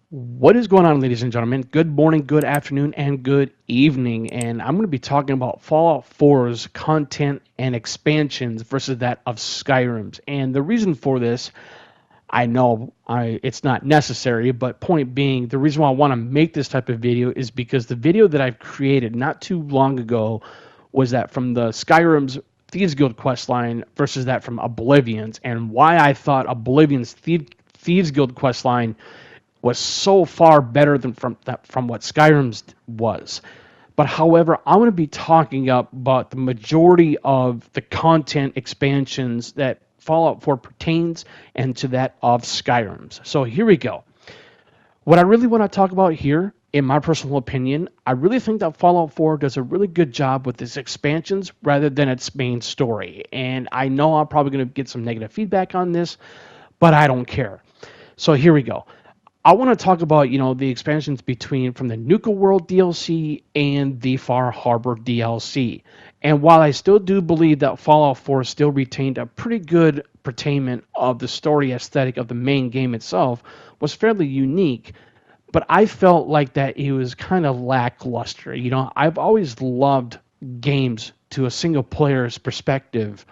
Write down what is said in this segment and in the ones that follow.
What is going on, ladies and gentlemen? Good morning, good afternoon, and good evening. And I'm going to be talking about Fallout 4's content and expansions versus that of Skyrim's. And the reason for this, I know it's not necessary, but point being, the reason why I want to make this type of video is because the video that I've created not too long ago was that from the Skyrim's Thieves Guild questline versus that from Oblivion's, and why I thought Oblivion's Thieves Guild questline was so far better than from what Skyrim's was. But however, I'm going to be talking about the majority of the content expansions that Fallout 4 pertains and to that of Skyrim's. So here we go. What I really want to talk about here, in my personal opinion, I really think that Fallout 4 does a really good job with its expansions rather than its main story. And I know I'm probably going to get some negative feedback on this, but I don't care. So here we go. I want to talk about, the expansions between from the Nuka World DLC and the Far Harbor DLC. And while I still do believe that Fallout 4 still retained a pretty good pertainment of the story aesthetic of the main game itself, was fairly unique, but I felt like that it was kind of lackluster. I've always loved games to a single player's perspective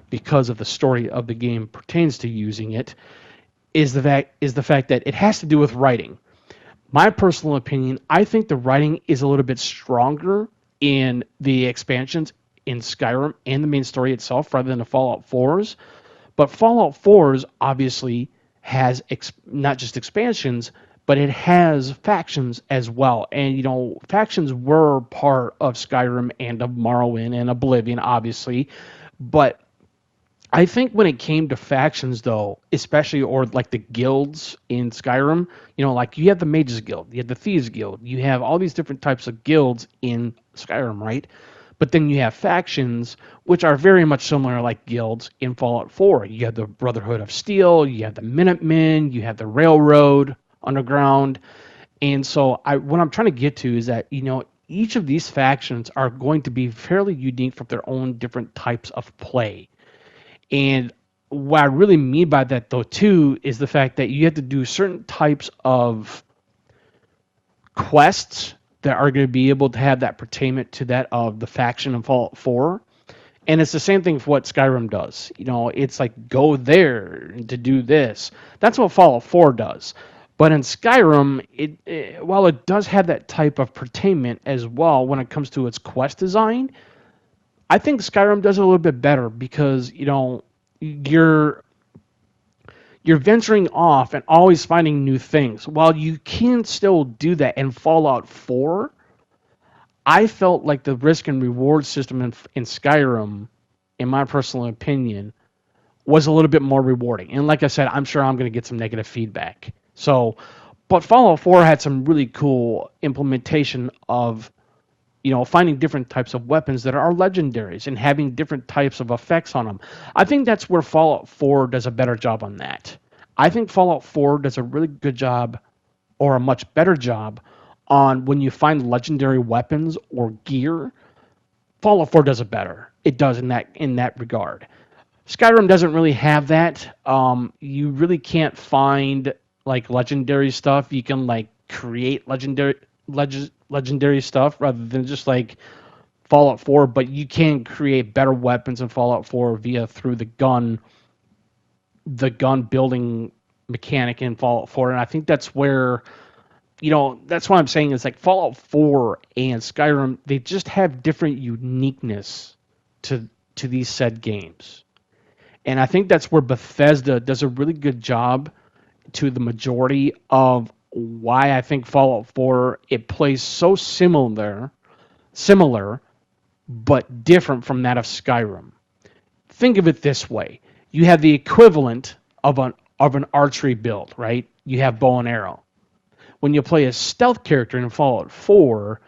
because of the story of the game pertains to using it is the fact that it has to do with writing. My personal opinion, I think the writing is a little bit stronger in the expansions in Skyrim and the main story itself rather than the Fallout 4's. But Fallout 4's obviously has not just expansions, but it has factions as well. And, factions were part of Skyrim and of Morrowind and Oblivion, obviously. But I think when it came to factions, though, especially or like the guilds in Skyrim, like you have the Mages Guild, you have the Thieves Guild, you have all these different types of guilds in Skyrim, right? But then you have factions, which are very much similar like guilds in Fallout 4. You have the Brotherhood of Steel, you have the Minutemen, you have the Railroad Underground. And so what I'm trying to get to is that, each of these factions are going to be fairly unique from their own different types of play. And what I really mean by that, though, too, is the fact that you have to do certain types of quests that are going to be able to have that pertainment to that of the faction in Fallout 4. And it's the same thing for what Skyrim does. It's like, go there to do this. That's what Fallout 4 does. But in Skyrim, while it does have that type of pertainment as well when it comes to its quest design, I think Skyrim does it a little bit better because, you're venturing off and always finding new things. While you can still do that in Fallout 4, I felt like the risk and reward system in Skyrim, in my personal opinion, was a little bit more rewarding. And like I said, I'm sure I'm going to get some negative feedback. But Fallout 4 had some really cool implementation of finding different types of weapons that are legendaries and having different types of effects on them. I think that's where Fallout 4 does a better job on that. I think Fallout 4 does a really good job, or a much better job, on when you find legendary weapons or gear. Fallout 4 does it better. It does in that regard. Skyrim doesn't really have that. You really can't find like legendary stuff. You can like create legendary stuff rather than just like Fallout 4, but you can create better weapons in Fallout 4 through the gun building mechanic in Fallout 4. And I think that's where, that's what I'm saying is like Fallout 4 and Skyrim, they just have different uniqueness to these said games. And I think that's where Bethesda does a really good job to the majority of why I think Fallout 4, it plays so similar, but different from that of Skyrim. Think of it this way. You have the equivalent of an archery build, right? You have bow and arrow. When you play a stealth character in Fallout 4,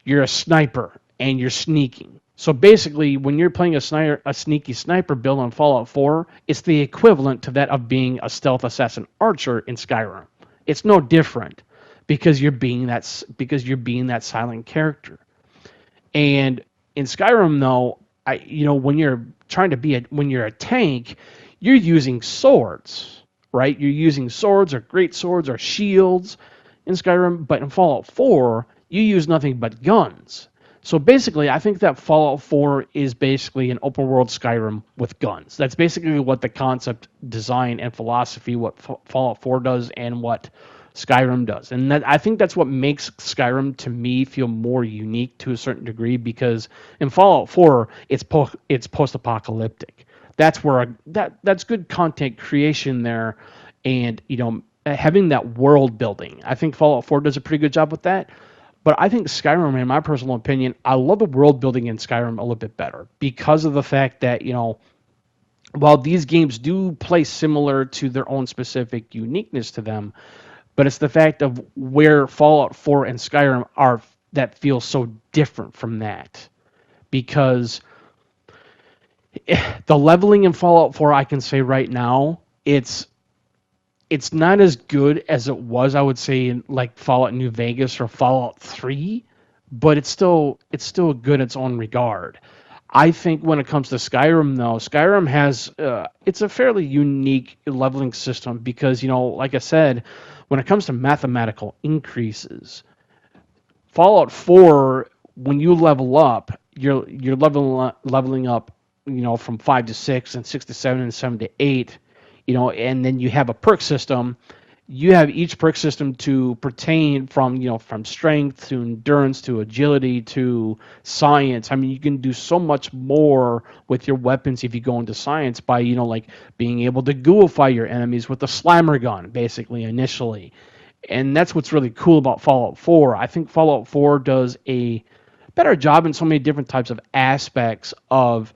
you're a sniper and you're sneaking. So basically, when you're playing a sneaky sniper build on Fallout 4, it's the equivalent to that of being a stealth assassin archer in Skyrim. It's no different because you're being that silent character. And in Skyrim, though, when you're trying to when you're a tank, you're using swords, right? You're using swords or great swords or shields in Skyrim, but in Fallout 4, you use nothing but guns. So basically, I think that Fallout 4 is basically an open world Skyrim with guns. That's basically what the concept, design, and philosophy, what Fallout 4 does and what Skyrim does. And I think that's what makes Skyrim to me feel more unique to a certain degree, because in Fallout 4, it's post-apocalyptic. That's where that's good content creation there, and having that world building. I think Fallout 4 does a pretty good job with that. But I think Skyrim, in my personal opinion, I love the world building in Skyrim a little bit better because of the fact that, while these games do play similar to their own specific uniqueness to them, but it's the fact of where Fallout 4 and Skyrim are that feels so different from that. Because the leveling in Fallout 4, I can say right now, it's not as good as it was, I would say, in like Fallout New Vegas or Fallout 3, but it's still good in its own regard. I think when it comes to Skyrim, though, Skyrim has it's a fairly unique leveling system because, like I said, when it comes to mathematical increases, Fallout 4, when you level up, you're leveling up, from 5 to 6 and 6 to 7 and 7 to 8, and then you have a perk system. You have each perk system to pertain from strength to endurance to agility to science. I mean, you can do so much more with your weapons if you go into science by, like being able to gooify your enemies with the slammer gun, basically, initially. And that's what's really cool about Fallout 4. I think Fallout 4 does a better job in so many different types of aspects of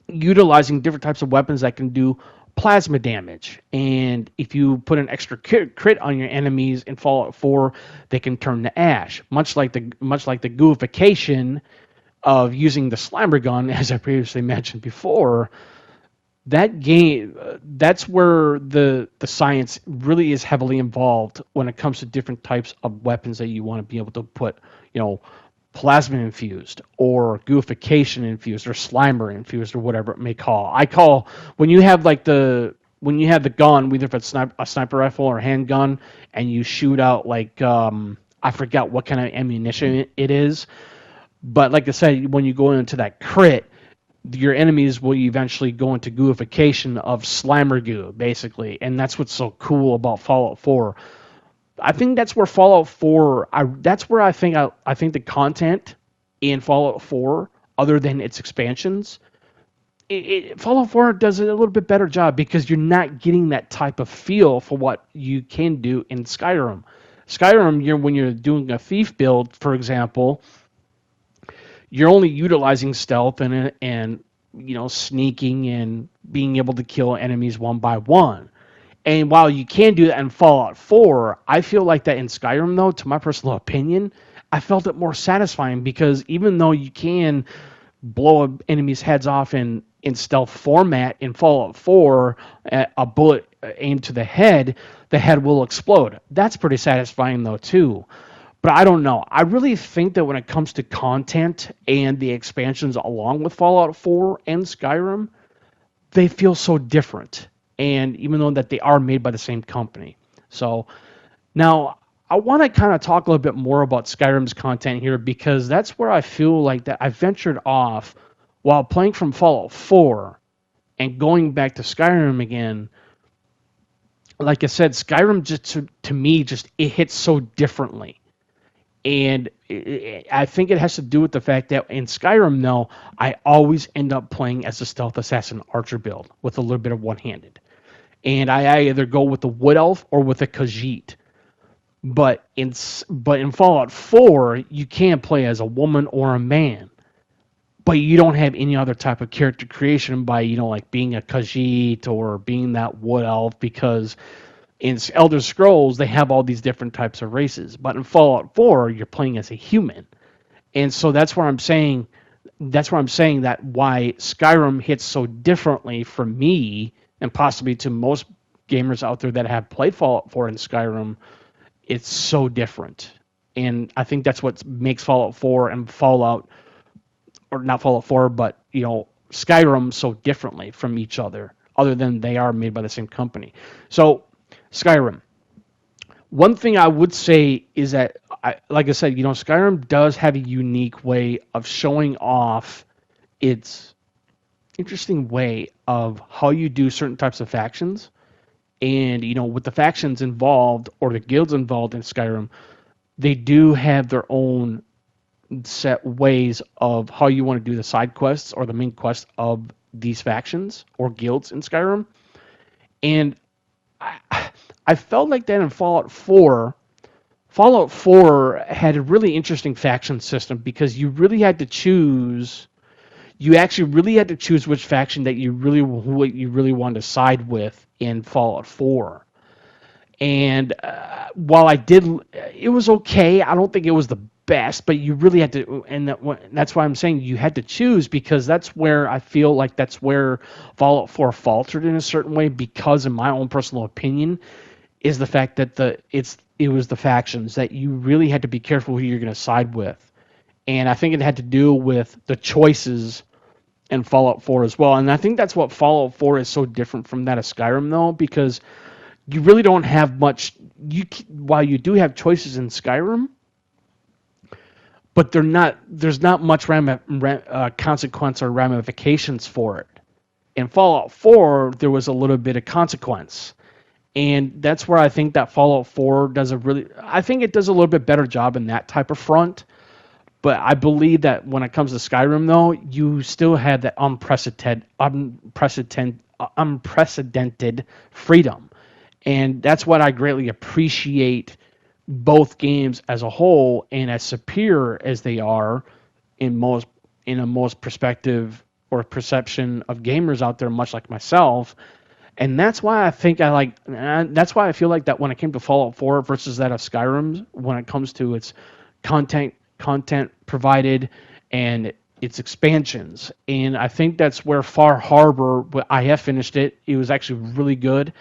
utilizing different types of weapons that can do plasma damage. And if you put an extra crit on your enemies in Fallout 4, they can turn to ash. Much like the gooification of using the slammer gun, as I previously mentioned before. That game, that's where the science really is heavily involved when it comes to different types of weapons that you want to be able to put, plasma infused or gooification infused or slimer infused or whatever it may call. I call when you have the gun, whether if it's a sniper rifle or handgun, and you shoot out I forgot what kind of ammunition it is, but like I said, when you go into that crit, your enemies will eventually go into gooification of slimer goo, basically, and that's what's so cool about Fallout 4. I think that's where Fallout 4. That's where I think the content in Fallout 4, other than its expansions, Fallout 4 does a little bit better job because you're not getting that type of feel for what you can do in Skyrim. Skyrim, when you're doing a thief build, for example, you're only utilizing stealth and sneaking and being able to kill enemies one by one. And while you can do that in Fallout 4, I feel like that in Skyrim, though, to my personal opinion, I felt it more satisfying because even though you can blow enemies' heads off in stealth format in Fallout 4, a bullet aimed to the head will explode. That's pretty satisfying, though, too. But I don't know. I really think that when it comes to content and the expansions along with Fallout 4 and Skyrim, they feel so different. And even though that they are made by the same company. So now I want to kind of talk a little bit more about Skyrim's content here because that's where I feel like that I ventured off while playing from Fallout 4 and going back to Skyrim again. Like I said, Skyrim just to me it hits so differently. And I think it has to do with the fact that in Skyrim, though, I always end up playing as a stealth assassin archer build with a little bit of one-handed. And I either go with the Wood Elf or with a Khajiit. But in Fallout 4, you can play as a woman or a man. But you don't have any other type of character creation by, like being a Khajiit or being that Wood Elf, because in Elder Scrolls, they have all these different types of races. But in Fallout 4, you're playing as a human. And so that's where I'm saying that why Skyrim hits so differently for me, and possibly to most gamers out there that have played Fallout 4 and Skyrim, it's so different. And I think that's what makes Fallout 4 and not Fallout 4, but Skyrim so differently from each other. other than they are made by the same company. So, Skyrim. One thing I would say is that, like I said, Skyrim does have a unique way of showing off its interesting way of how you do certain types of factions. And, with the factions involved or the guilds involved in Skyrim, they do have their own set ways of how you want to do the side quests or the main quest of these factions or guilds in Skyrim. And I felt like that in Fallout 4. Fallout 4 had a really interesting faction system because you really had to choose. You actually really had to choose which faction that who you really wanted to side with in Fallout 4. And while it was okay. I don't think it was the best, but you really had to, and that's why I'm saying you had to choose, because that's where I feel like that's where Fallout 4 faltered in a certain way, because in my own personal opinion, is the fact that it was the factions that you really had to be careful who you're going to side with. And I think it had to do with the choices in Fallout 4 as well. And I think that's what Fallout 4 is so different from that of Skyrim, though, because you really don't have much. While you do have choices in Skyrim, but there's not much consequence or ramifications for it. In Fallout 4, there was a little bit of consequence. And that's where I think that Fallout 4 I think it does a little bit better job in that type of front. But I believe that when it comes to Skyrim, though, you still have that unprecedented freedom. And that's what I greatly appreciate both games as a whole, and as superior as they are in a most perspective or perception of gamers out there, much like myself. And that's why that's why I feel like that when it came to Fallout 4 versus that of Skyrim, when it comes to its content provided and its expansions. And I think that's where Far Harbor, I have finished it. It was actually really good.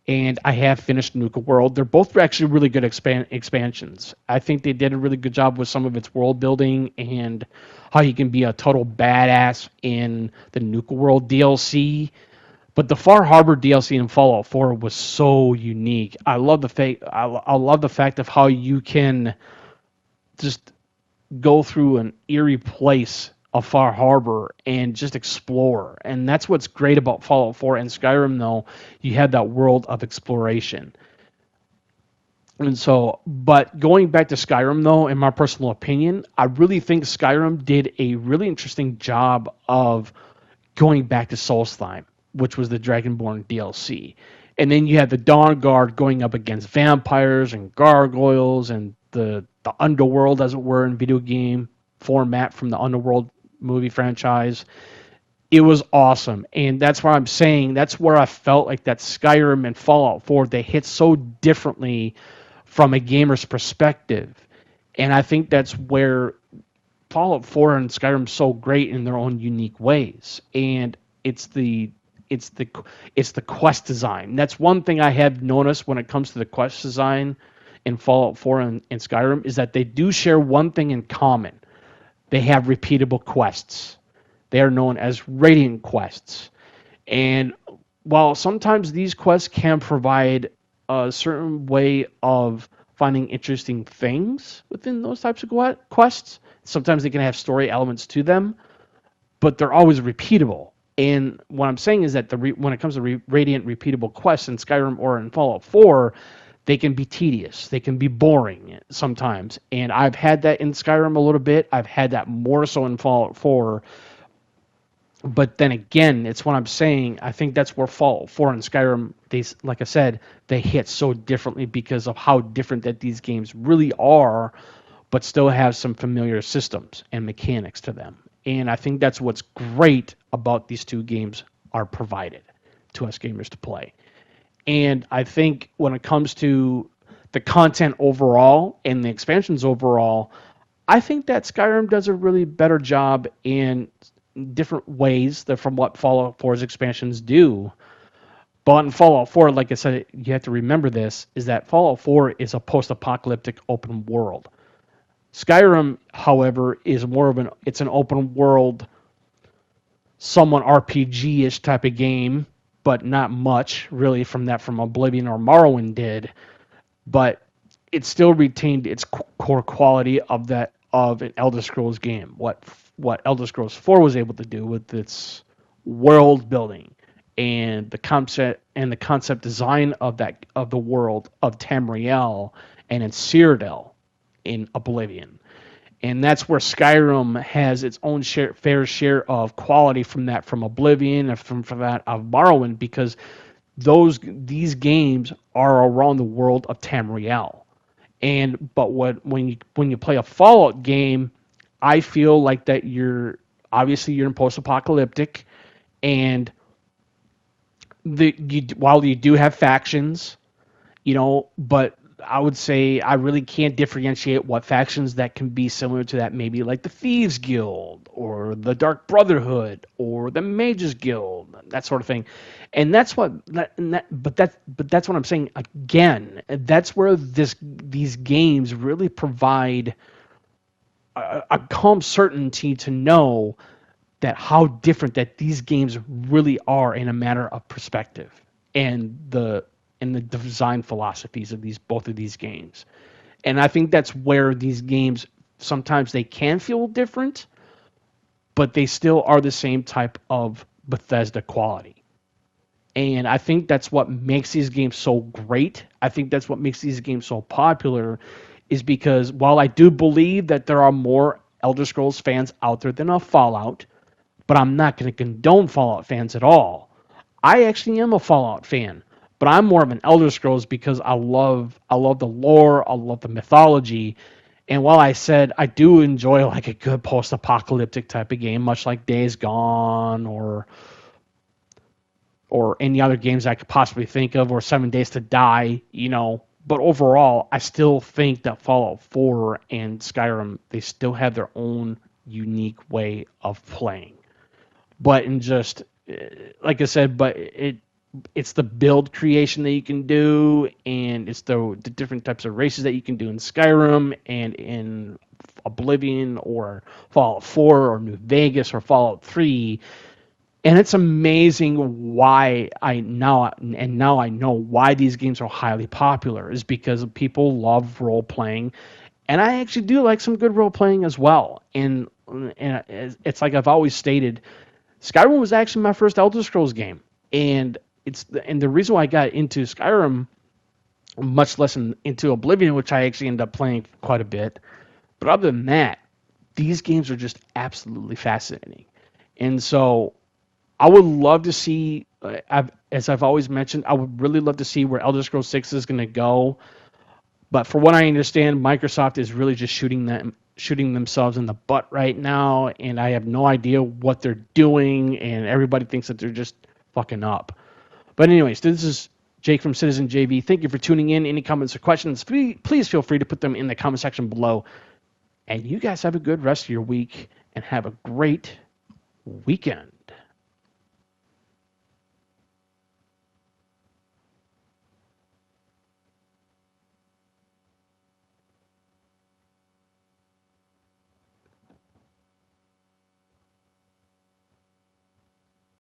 And I have finished Nuka World. They're both actually really good expansions. I think they did a really good job with some of its world building and how you can be a total badass in the Nuka World DLC. But the Far Harbor DLC in Fallout 4 was so unique. I love the fact of how you can just go through an eerie place of Far Harbor and just explore. And that's what's great about Fallout 4 and Skyrim, though. You have that world of exploration. And so, but going back to Skyrim, though, in my personal opinion, I really think Skyrim did a really interesting job of going back to Solstheim, which was the Dragonborn DLC. And then you had the Dawn Guard going up against vampires and gargoyles and the underworld, as it were, in video game format from the Underworld movie franchise. It was awesome. And that's why I'm saying that's where I felt like that Skyrim and Fallout 4, they hit so differently from a gamer's perspective. And I think that's where Fallout 4 and Skyrim are so great in their own unique ways. And it's the quest design. That's one thing I have noticed when it comes to the quest design in Fallout 4 and Skyrim, is that they do share one thing in common. They have repeatable quests. They are known as Radiant quests. And while sometimes these quests can provide a certain way of finding interesting things within those types of quests, sometimes they can have story elements to them, but they're always repeatable. And what I'm saying is that when it comes to Radiant repeatable quests in Skyrim or in Fallout 4, they can be tedious. They can be boring sometimes. And I've had that in Skyrim a little bit. I've had that more so in Fallout 4. But then again, it's what I'm saying. I think that's where Fallout 4 and Skyrim, like I said, they hit so differently because of how different that these games really are, but still have some familiar systems and mechanics to them. And I think that's what's great about these two games are provided to us gamers to play. And I think when it comes to the content overall and the expansions overall, I think that Skyrim does a really better job in different ways than from what Fallout 4's expansions do. But in Fallout 4, like I said, you have to remember this, is that Fallout 4 is a post-apocalyptic open world. Skyrim, however, is it's an open world, somewhat RPG-ish type of game but not much really from that from Oblivion or Morrowind did. But it still retained its core quality of that of an Elder Scrolls game. What Elder Scrolls 4 was able to do with its world building and the concept design of the world of Tamriel and in Cyrodiil in Oblivion. And that's where Skyrim has its own fair share of quality from Oblivion and from that of Morrowind, because these games are around the world of Tamriel. But when you play a Fallout game, I feel like that you're in post-apocalyptic, and while you do have factions, but I would say I really can't differentiate what factions that can be similar to that, maybe like the Thieves Guild or the Dark Brotherhood or the Mages Guild, that sort of thing. And that's what but that's what I'm saying again. That's where these games really provide a calm certainty to know that how different that these games really are in a matter of perspective and the design philosophies of both of these games. And I think that's where these games sometimes they can feel different, but they still are the same type of Bethesda quality. And I think that's what makes these games so great. I think that's what makes these games so popular, is because while I do believe that there are more Elder Scrolls fans out there than a Fallout, but I'm not going to condone Fallout fans at all. I actually am a Fallout fan, but I'm more of an Elder Scrolls because I love the lore, I love the mythology. And while I said I do enjoy like a good post-apocalyptic type of game, much like Days Gone or any other games I could possibly think of, or 7 Days to Die, but overall, I still think that Fallout 4 and Skyrim, they still have their own unique way of playing. But in just like I said, but it's the build creation that you can do, and it's the different types of races that you can do in Skyrim and in Oblivion or Fallout 4 or New Vegas or Fallout 3. And it's amazing why now I know why these games are highly popular, is because people love role playing, and I actually do like some good role playing as well. And it's like I've always stated, Skyrim was actually my first Elder Scrolls game, and the reason why I got into Skyrim, much less into Oblivion, which I actually ended up playing quite a bit. But other than that, these games are just absolutely fascinating, and so I would love to see. As I've always mentioned, I would really love to see where Elder Scrolls 6 is going to go. But for what I understand, Microsoft is really just shooting themselves in the butt right now, and I have no idea what they're doing, and everybody thinks that they're just fucking up. But anyways, this is Jake from Citizen JV. Thank you for tuning in. Any comments or questions, please feel free to put them in the comment section below. And you guys have a good rest of your week, and have a great weekend.